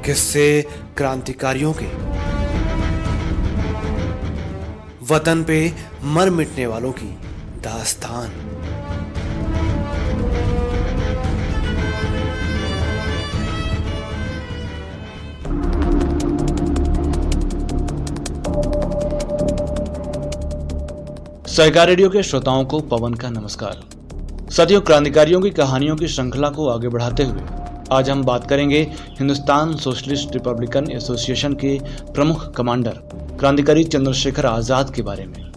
किस्से क्रांतिकारियों के, वतन पे मर मिटने वालों की दास्तान। सहकार रेडियो के श्रोताओं को पवन का नमस्कार। साथियों, क्रांतिकारियों की कहानियों की श्रृंखला को आगे बढ़ाते हुए आज हम बात करेंगे हिंदुस्तान सोशलिस्ट रिपब्लिकन एसोसिएशन के प्रमुख कमांडर क्रांतिकारी चंद्रशेखर आजाद के बारे में।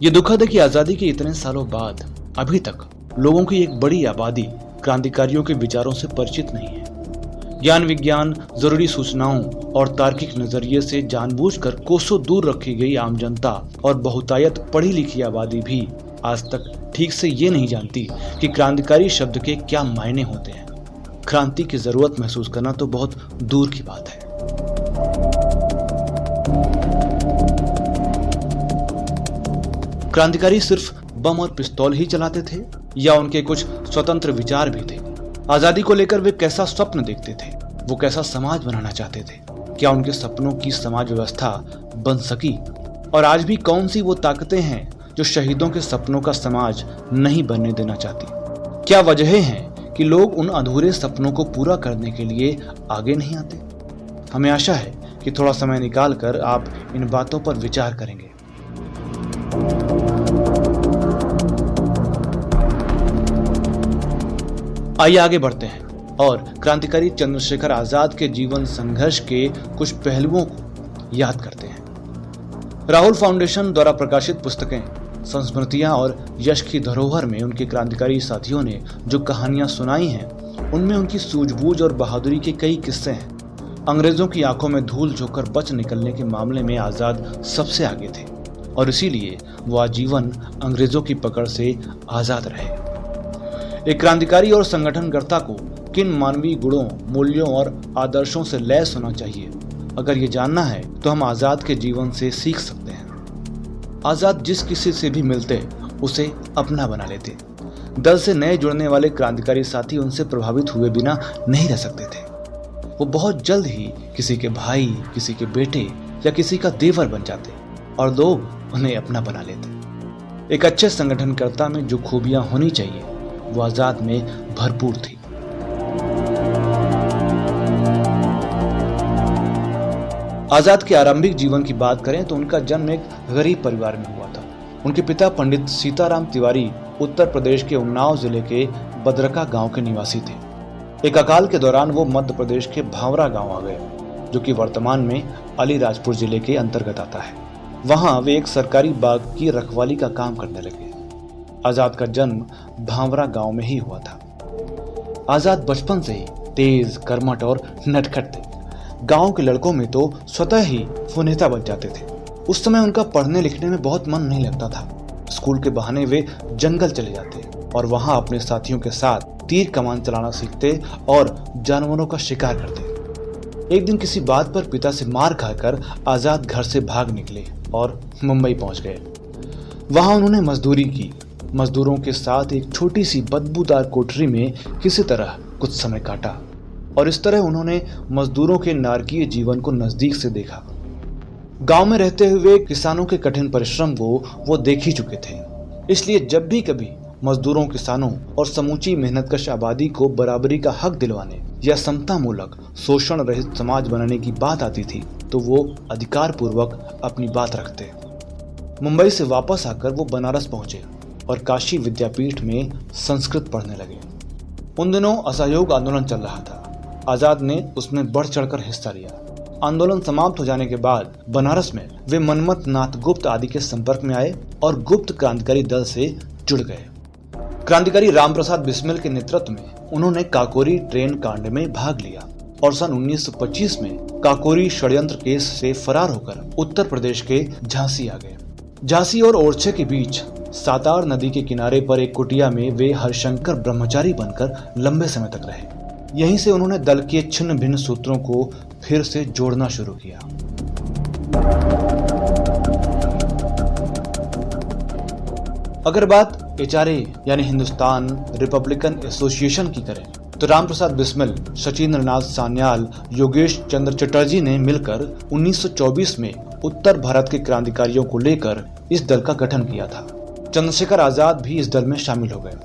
ये दुखद है कि आजादी के इतने सालों बाद अभी तक लोगों की एक बड़ी आबादी क्रांतिकारियों के विचारों से परिचित नहीं है। ज्ञान विज्ञान, जरूरी सूचनाओं और तार्किक नजरिए से जानबूझकर कोसों दूर रखी गई आम जनता और बहुतायत पढ़ी लिखी आबादी भी आज तक ठीक से ये नहीं जानती कि क्रांतिकारी शब्द के क्या मायने होते हैं। क्रांति की जरूरत महसूस करना तो बहुत दूर की बात है। क्रांतिकारी सिर्फ बम और पिस्तौल ही चलाते थे या उनके कुछ स्वतंत्र विचार भी थे? आजादी को लेकर वे कैसा स्वप्न देखते थे? वो कैसा समाज बनाना चाहते थे? क्या उनके सपनों की समाज व्यवस्था बन सकी? और आज भी कौन सी वो ताकतें हैं जो शहीदों के सपनों का समाज नहीं बनने देना चाहती? क्या वजहें हैं कि लोग उन अधूरे सपनों को पूरा करने के लिए आगे नहीं आते? हमें आशा है कि थोड़ा समय निकालकर आप इन बातों पर विचार करेंगे। आइए आगे बढ़ते हैं और क्रांतिकारी चंद्रशेखर आजाद के जीवन संघर्ष के कुछ पहलुओं को याद करते हैं। राहुल फाउंडेशन द्वारा प्रकाशित पुस्तकें संस्मृतियां और यश की धरोहर में उनके क्रांतिकारी साथियों ने जो कहानियां सुनाई हैं, उनमें उनकी सूझबूझ और बहादुरी के कई किस्से हैं। अंग्रेजों की आंखों में धूल झोंककर बच निकलने के मामले में आजाद सबसे आगे थे और इसीलिए वो आजीवन अंग्रेजों की पकड़ से आजाद रहे। एक क्रांतिकारी और संगठनकर्ता को किन मानवीय गुणों, मूल्यों और आदर्शों से लैस होना चाहिए, अगर ये जानना है तो हम आजाद के जीवन से सीख सकते हैं। आजाद जिस किसी से भी मिलते उसे अपना बना लेते। दल से नए जुड़ने वाले क्रांतिकारी साथी उनसे प्रभावित हुए बिना नहीं रह सकते थे। वो बहुत जल्द ही किसी के भाई, किसी के बेटे या किसी का देवर बन जाते और लोग उन्हें अपना बना लेते। एक अच्छे संगठनकर्ता में जो खूबियां होनी चाहिए वो आजाद में भरपूर थी। आजाद के आरंभिक जीवन की बात करें तो उनका जन्म एक गरीब परिवार में हुआ था। उनके पिता पंडित सीताराम तिवारी उत्तर प्रदेश के उन्नाव जिले के बदरका गांव के निवासी थे। एक अकाल के दौरान वो मध्य प्रदेश के भावरा गांव आ गए, जो कि वर्तमान में अलीराजपुर जिले के अंतर्गत आता है। वहां वे एक सरकारी बाग की रखवाली का काम करने लगे। आजाद का जन्म भावरा गांव में ही हुआ था। आजाद बचपन से ही तेज, कर्मठ और नटखट थे। गांव के लड़कों में तो स्वतः ही वो नेता बन जाते थे। उस समय उनका पढ़ने लिखने में बहुत मन नहीं लगता था। स्कूल के बहाने वे जंगल चले जाते और वहां अपने साथियों के साथ तीर कमान चलाना सीखते और जानवरों का शिकार करते। एक दिन किसी बात पर पिता से मार खाकर आजाद घर से भाग निकले और मुंबई पहुंच गए। वहां उन्होंने मजदूरी की। मजदूरों के साथ एक छोटी सी बदबूदार कोठरी में किसी तरह कुछ समय काटा और इस तरह उन्होंने मजदूरों के नारकीय जीवन को नजदीक से देखा। गांव में रहते हुए किसानों के कठिन परिश्रम को वो देख ही चुके थे। इसलिए जब भी कभी मजदूरों, किसानों और समूची मेहनतकश आबादी को बराबरी का हक दिलवाने या समता मूलक शोषण रहित समाज बनाने की बात आती थी तो वो अधिकार पूर्वक अपनी बात रखते। मुंबई से वापस आकर वो बनारस पहुंचे और काशी विद्यापीठ में संस्कृत पढ़ने लगे। उन दिनों असहयोग आंदोलन चल रहा था। आजाद ने उसमें बढ़ चढ़कर हिस्सा लिया। आंदोलन समाप्त हो जाने के बाद बनारस में वे मनमथ नाथ गुप्त आदि के संपर्क में आए और गुप्त क्रांतिकारी दल से जुड़ गए। क्रांतिकारी रामप्रसाद बिस्मिल के नेतृत्व में उन्होंने काकोरी ट्रेन कांड में भाग लिया और सन 1925 में काकोरी षड्यंत्र केस से फरार होकर उत्तर प्रदेश के झांसी आ गए। झांसी और ओरछे के बीच सातार नदी के किनारे पर एक कुटिया में वे हरिशंकर ब्रह्मचारी बनकर लंबे समय तक रहे। यहीं से उन्होंने दल के छिन्न भिन्न सूत्रों को फिर से जोड़ना शुरू किया। अगर बात HRA यानी हिंदुस्तान रिपब्लिकन एसोसिएशन की करें तो रामप्रसाद बिस्मिल, सचिंद्रनाथ सान्याल, योगेश चंद्र चटर्जी ने मिलकर 1924 में उत्तर भारत के क्रांतिकारियों को लेकर इस दल का गठन किया था। चंद्रशेखर आजाद भी इस दल में शामिल हो गए।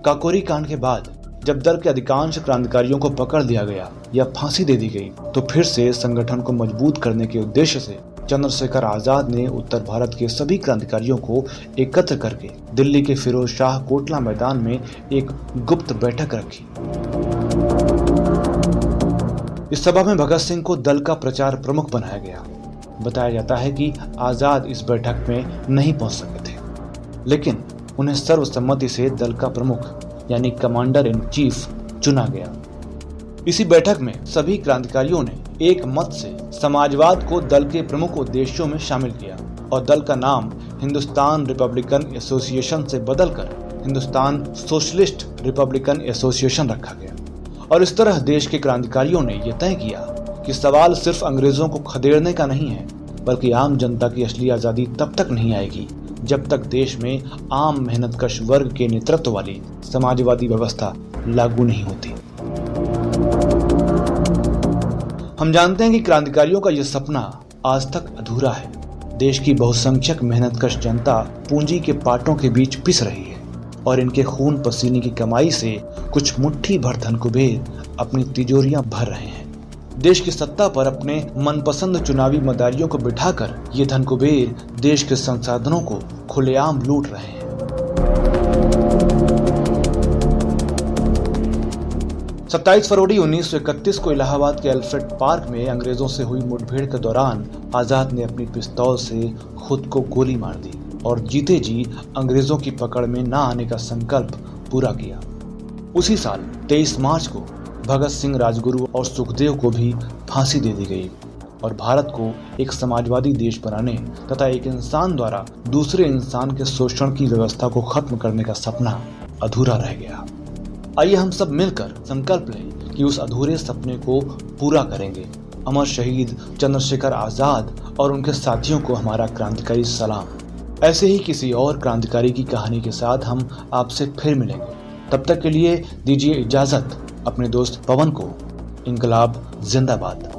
काकोरी कांड के बाद जब दल के अधिकांश क्रांतिकारियों को पकड़ लिया गया या फांसी दे दी गई, तो फिर से संगठन को मजबूत करने के उद्देश्य से चंद्रशेखर आजाद ने उत्तर भारत के सभी क्रांतिकारियों को एकत्र करके दिल्ली के फिरोज शाह कोटला मैदान में एक गुप्त बैठक रखी। इस सभा में भगत सिंह को दल का प्रचार प्रमुख बनाया गया। बताया जाता है कि आजाद इस बैठक में नहीं पहुंच सके थे, लेकिन उन्हें सर्वसम्मति से दल का प्रमुख यानी कमांडर इन चीफ चुना गया। इसी बैठक में सभी क्रांतिकारियों ने एक मत से समाजवाद को दल के प्रमुख उद्देश्यों में शामिल किया और दल का नाम हिंदुस्तान रिपब्लिकन एसोसिएशन से बदलकर हिंदुस्तान सोशलिस्ट रिपब्लिकन एसोसिएशन रखा गया। और इस तरह देश के क्रांतिकारियों ने यह तय किया कि सवाल सिर्फ अंग्रेजों को खदेड़ने का नहीं है, बल्कि आम जनता की असली आजादी तब तक नहीं आएगी जब तक देश में आम मेहनतकश वर्ग के नेतृत्व वाली समाजवादी व्यवस्था लागू नहीं होती। हम जानते हैं कि क्रांतिकारियों का यह सपना आज तक अधूरा है। देश की बहुसंख्यक मेहनतकश जनता पूंजी के पाटों के बीच पिस रही है और इनके खून पसीने की कमाई से कुछ मुट्ठी भर धनकुबेर अपनी तिजोरियां भर रहे हैं। देश की सत्ता पर अपने मनपसंद चुनावी मदारियों को बिठाकर ये धनकुबेर देश के संसाधनों को खुलेआम लूट रहे हैं। 27 फरवरी 1931 को इलाहाबाद के अल्फ्रेड पार्क में अंग्रेजों से हुई मुठभेड़ के दौरान आजाद ने अपनी पिस्तौल से खुद को गोली मार दी और जीते जी अंग्रेजों की पकड़ में न आने का संकल्प पूरा किया। उसी साल 23 मार्च को भगत सिंह, राजगुरु और सुखदेव को भी फांसी दे दी गई और भारत को एक समाजवादी देश बनाने तथा एक इंसान द्वारा दूसरे इंसान के शोषण की व्यवस्था को खत्म करने का सपना अधूरा रह गया। आइए हम सब मिलकर संकल्प लें कि उस अधूरे सपने को पूरा करेंगे। अमर शहीद चंद्रशेखर आजाद और उनके साथियों को हमारा क्रांतिकारी सलाम। ऐसे ही किसी और क्रांतिकारी की कहानी के साथ हम आपसे फिर मिलेंगे। तब तक के लिए दीजिए इजाजत अपने दोस्त पवन को। इनकलाब जिंदाबाद।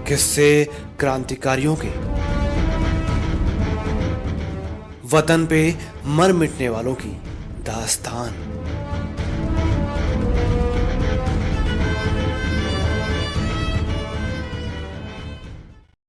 किस्से क्रांतिकारियों के, वतन पे मर मिटने वालों की दास्तान।